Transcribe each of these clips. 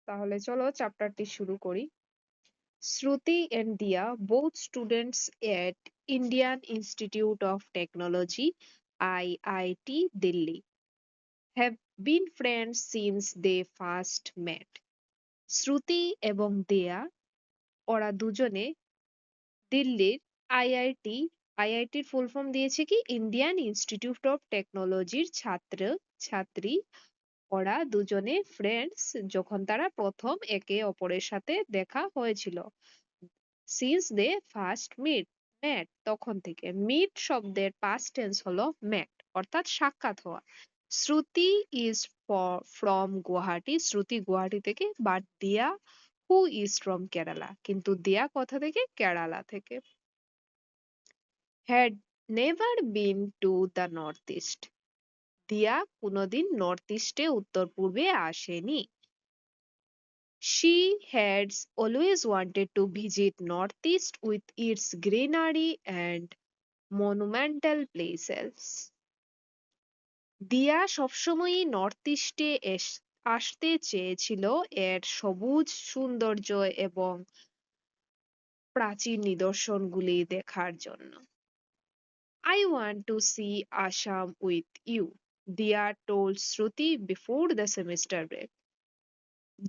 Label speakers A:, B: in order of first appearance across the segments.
A: তাহলে চলো চ্যাপ্টারটি শুরু করি। শ্রুতি and Dia, both students at Indian Institute of Technology, IIT Delhi, have been friends since they first met. শ্রুতি এবং দেয়া ওরা দুজনে দিল্লির আইআইটি আইআইটির ফুল ফর্ম দিয়েছে কি ইন্ডিয়ান ইনস্টিটিউট অফ টেকনোলজির ছাত্রী। ওরা দুজনে ফ্রেন্ডস যখন তারা প্রথম একে অপরের সাথে দেখা হয়েছিল। সিন্স দে ফার্স্ট মেট তখন থেকে। মিট শব্দের পাস্ট টেন্স হলো মেট, অর্থাৎ সাক্ষাৎ হওয়া। শ্রুতি ইজ ফ্রম গুয়াহাটি, শ্রুতি গুয়াহাটি থেকে, বাট দিয়া হু ইজ ফ্রম কেরালা, কিন্তু দিয়া কথা থেকে, কেরালা থেকে। Had never been to the north east, দিয়া কোনোদিন নর্থ ইস্টে উত্তর পূর্বে আসেনি। She has always wanted to visit Northeast with its greenery and monumental places. দিয়া সবসময়ই নর্থ ইস্টে আসতে চেয়েছিল এর সবুজ সৌন্দর্য এবং প্রাচীন নিদর্শনগুলি দেখার জন্য। I want to see Assam with you, Dia told Shruti before the semester break.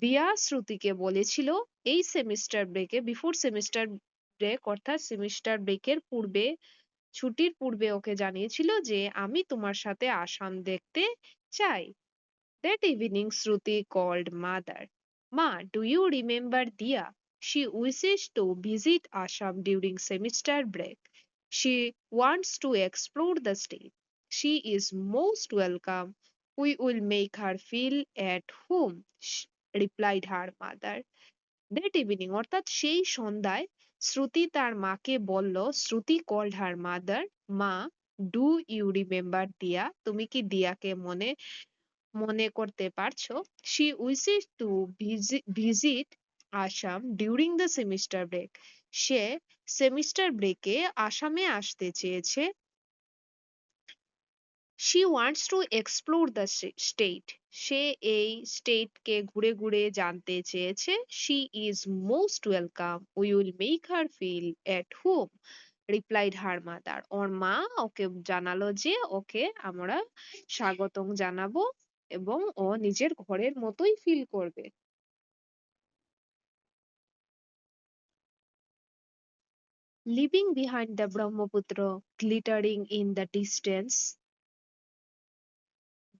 A: দিয়া শ্রুতিকে বলেছিল এই সেমিস্টার ব্রেকে, বিফোর সেমিস্টার ব্রেক অর্থাৎ সেমিস্টার ব্রেকের পূর্বে, ছুটির পূর্বে ওকে জানিয়েছিল যে আমি তোমার সাথে আসাম দেখতে চাই। That evening Shruti called mother. মা, do you remember Diya? She wishes to visit Assam during semester break. She wants to explore the state. She is most welcome. We will make her feel at home, replied her mother. That evening অর্থাৎ সেই সন্ধ্যায় শ্রুতি তার মাকে বলল, শ্রুতি called her mother, মা, do you remember দিয়া? তুমি কি দিয়াকে মনে মনে করতে পারছো? She wishes to visit Assam during the semester break, সে সেমিস্টার ব্রেকে আসামে আসতে চেয়েছে। She wants to explore the state, সে এই স্টেটকে ঘুরে ঘুরে জানতে চেয়েছে। She is most welcome. We will make her feel at home, replied her mother. ওর মা ওকে জানালো যে ওকে আমরা স্বাগতম জানাবো এবং ও নিজের ঘরের মতোই ফিল করবে। Leaving behind the Brahmaputra glittering in the distance,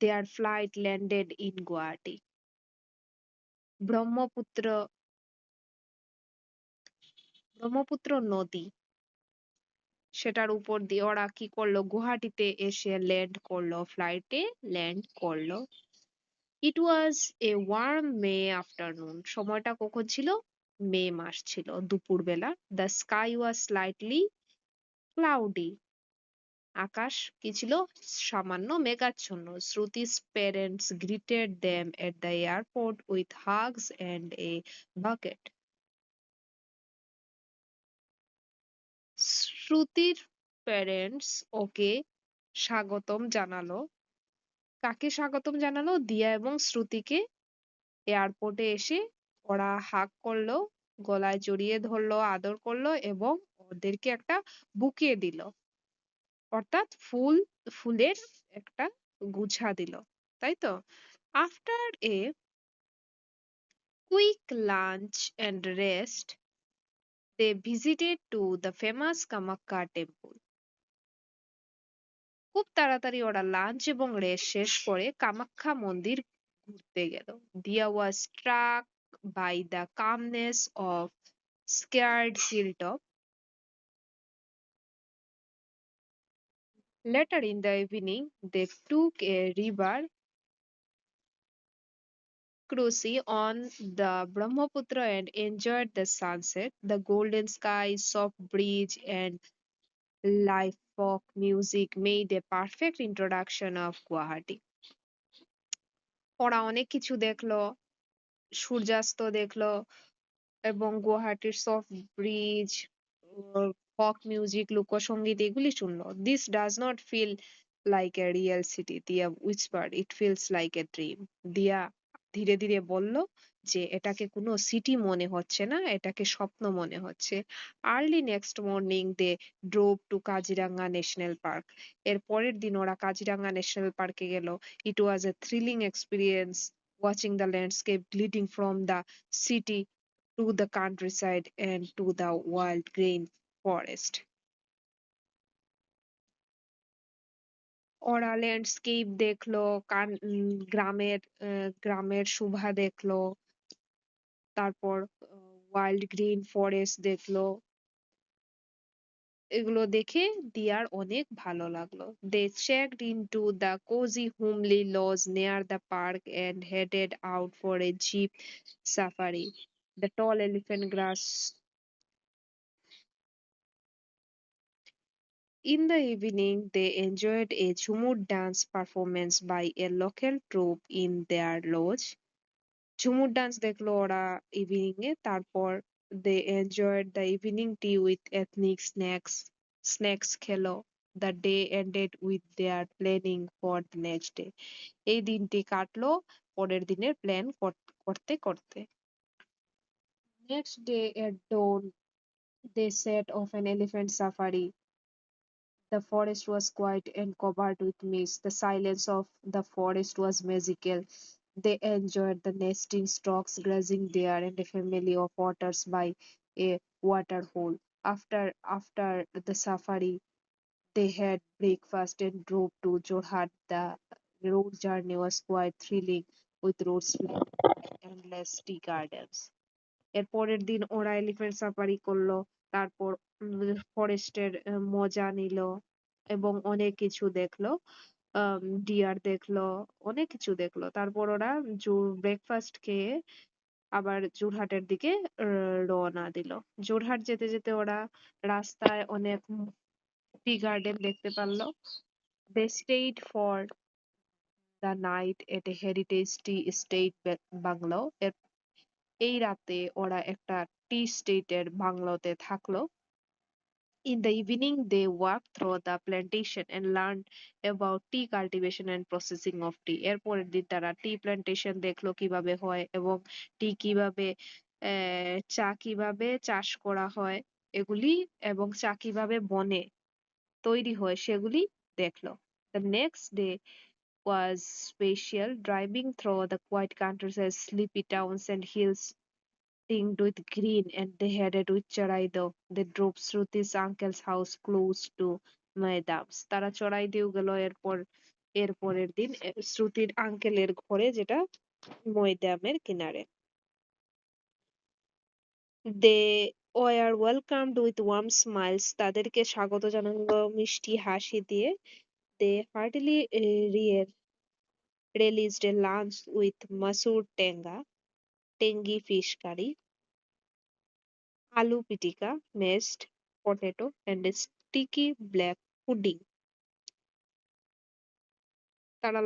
A: their flight landed in Guwahati. Brahmaputra Brahmaputra নদী, সেটার উপর দিয়ে ওরা কি করলো, গুয়াহাটিতে এসে ল্যান্ড করলো, ফ্লাইটে ল্যান্ড করলো। ইট was A worm May afternoon, সময়টা কখন ছিল? মে মাস ছিল, দুপুরবেলা। The sky was slightly cloudy, আকাশ কি ছিল? সামান্য মেঘাচ্ছন্ন। Shruti's parents greeted them at the airport with hugs and a bouquet. শ্রুতির প্যারেন্টস ওকে স্বাগতম জানালো। কাকে স্বাগতম জানালো? দিয়া এবং শ্রুতিকে। এয়ারপোর্টে এসে ওরা হাগ করলো, গলায় জড়িয়ে ধরলো, আদর করলো এবং ওদেরকে একটা বুকে দিল, অর্থাৎ ফুলের একটা গুছা দিল, তাই তো? After a quick lunch and rest, they visited to the famous Kamakhya temple. খুব তাড়াতাড়ি ওরা লাঞ্চ এবং রেস্ট শেষ করে কামাখ্যা মন্দির ঘুরতে গেল। Diya was struck by the calmness of sacred hilltop. Later in the evening, they took a river cruise on the Brahmaputra and enjoyed the sunset, the golden sky, soft breeze, and live folk music made a perfect introduction of Guwahati. ওরা অনেক কিছু দেখলো, সূর্যাস্ত দেখলো এবং গুয়াহাটির soft bridge, ফক music, লোকসঙ্গীত এগুলি শুনলো। This does not feel like a real city, Diya whispered, it feels like a dream. Diya ধীরে ধীরে বলল যে এটাকে কোনো সিটি মনে হচ্ছে না, এটাকে স্বপ্ন মনে হচ্ছে। Early next morning they drove to Kaziranga National Park. এর পরের দিন ওরা কাজিরাঙ্গা ন্যাশনাল পার্কে গেল। It was a thrilling experience watching the landscape gliding from the city to the countryside and to the wild green forest. ওরা ল্যান্ডস্কেপ দেখলো, গ্রামের শোভা দেখলো, তারপর ওয়াইল্ড গ্রিন ফরেস্ট দেখলো। এগুলো দেখে দিয়ার অনেক ভালো লাগলো। They checked into the cozy homely lodge near the park and headed out for a jeep safari. The tall elephant grass. In the evening, they enjoyed a Jhumur dance performance by a local troupe in their lodge. Jhumur dance দেখলো ওরা evening এ। তারপর they enjoyed the evening tea with ethnic snacks খেলো। The day ended with their planning for the next day. এই দিনটি কাটলো পরের দিনের প্ল্যান করতে করতে। Next day at dawn they set off an elephant safari. The forest was quiet and covered with mist. The silence of the forest was magical. They enjoyed the nesting storks grazing there and a family of otters by a water hole. After the safari, they had breakfast and drove to Jorhat. The road journey was quite thrilling with roads filled with endless tea gardens. এর পরের দিন ওরা elephant safari করলো। তারপর ফরেস্টের মজা নিল এবং অনেক কিছু দেখলো। ডিয়ার দেখলো, অনেক কিছু দেখলো। তারপর ওরা ব্রেকফাস্ট খেয়ে আবার যোরহাটের দিকে রওনা দিল। যোরহাট যেতে যেতে ওরা রাস্তায় অনেক টি গার্ডেন দেখতে পারলো। They stayed for the night at a heritage tea estate bungalow. এই রাতে ওরা একটা টি স্টেটের বাংলোতে থাকলো। In the evening, they walked through the plantation and learned about tea cultivation and processing of tea. এরপরের দিন তারা টি প্ল্যান্টেশন দেখলো কিভাবে হয় এবং টি কিভাবে চা কিভাবে চাষ করা হয় এগুলি এবং চা কিভাবে বনে তৈরি হয় সেগুলি দেখলো। The next day was special, driving through the quiet countryside, sleepy towns and hills tinged with green, and they headed with Choraido. They drove Shruti's uncle's house close to Maidam's. তারা চড়াইদেও গেল। এর পরের দিন শ্রুতির আঙ্কেলের ঘরে, যেটা ময়দামের কিনারে। They were welcomed with warm smiles. তাদেরকে স্বাগত জানানো মিষ্টি হাসি দিয়ে। They heartily relished a lunch with masoor tangy fish curry, aloo pitika, mashed potato, and a sticky black pudding. তারা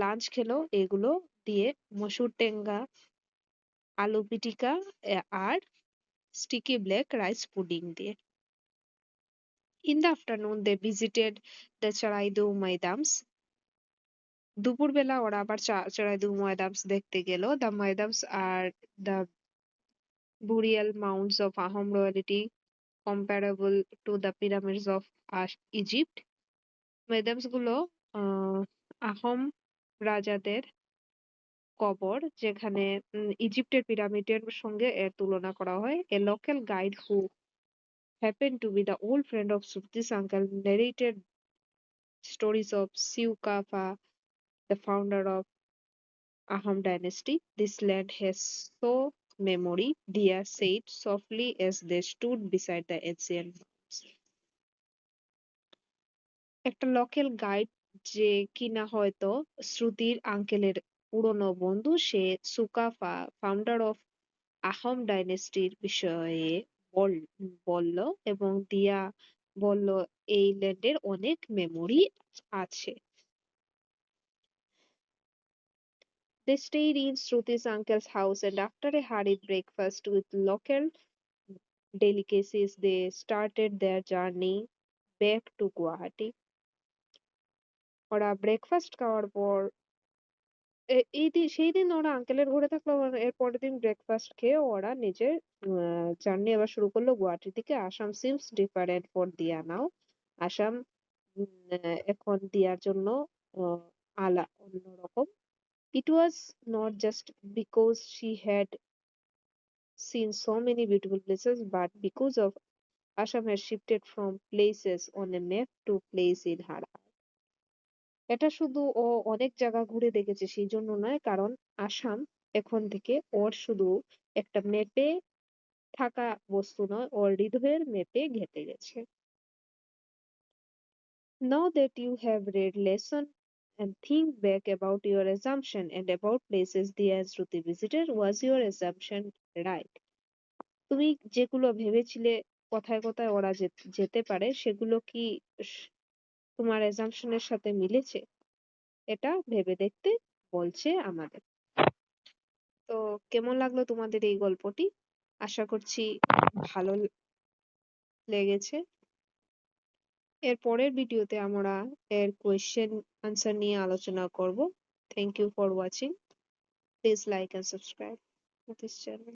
A: লাঞ্চ খেলো এগুলো দিয়ে, মসুর টেঙ্গা, আলু পিটিকা আর স্টিকি ব্ল্যাক রাইস পুডিং দিয়ে। In the afternoon they visited the Charaideo Maidams. দুপুরবেলা ওরা আবার চড়াইদু ময়দামস দেখতে গেল। The Maidams are the burial mounds of Ahom royalty comparable to the pyramids of Egypt. মেদামস গুলো আহোম রাজাদের কবর, যেখানে ইজিপ্টের পিরামিডের সঙ্গে এর তুলনা করা হয়। A local guide who happened to be the old friend of Sufti's uncle narrated stories of Siukafa, the founder of Ahom dynasty. This land has so memory, Dia said softly as they stood beside the ancient mounds. একটা local guide, যে কিনা হয়তো শ্রুতির আঙ্কেলের পুরনো বন্ধু, সে Sukapha, founder of Ahom ডাইনেস্টির বিষয়ে বলল এবং দিয়া বলল এই ল্যান্ডের অনেক মেমোরি আছে। They stayed in Shruti's uncle's house and after a hurried breakfast with local delicacies, they started their journey back to Guwahati. ওরা ব্রেকফাস্ট খাওয়ার পর সেই দিন ওরা আঙ্কেলের ঘরে থাকলো, আবার এর পরের দিন ব্রেকফাস্ট খেয়ে ওরা নিজের জার্নি আবার শুরু করলো গুয়াহাটির দিকে। আসাম সিমস ডিফারেন্ট ফর দিয়া নাও। আসাম এখন দিয়ার জন্য অন্যরকম। It was not just because she had seen so many beautiful places, but because of Assam has shifted from places on a map to place in her heart. এটা শুধু ও অনেক জায়গা ঘুরে দেখেছে সেই জন্য নয়, কারণ আসাম এখন থেকে ওর শুধু একটা ম্যাপে থাকা বস্তু নয়, ওর হৃদয়ের ম্যাপে ঘেঁটে গেছে। Now that you have read lesson and think back about your assumption and about places Diya and Shruti visited, was your assumption right? তুমি যেগুলো ভেবেছিলে কথায় কথায় ওরা যেতে পারে, সেগুলো কি স- তোমার অ্যাজাম্পশনের সাথে মিলেছে? এটা ভেবে দেখতে বলছে আমাদের। তো কেমন লাগলো তোমাদের এই গল্পটি? আশা করছি ভালো লেগেছে। এর পরের ভিডিওতে আমরা এর কোয়েশ্চেন আনসার নিয়ে আলোচনা করব। Thank you for watching. Please like and subscribe this channel.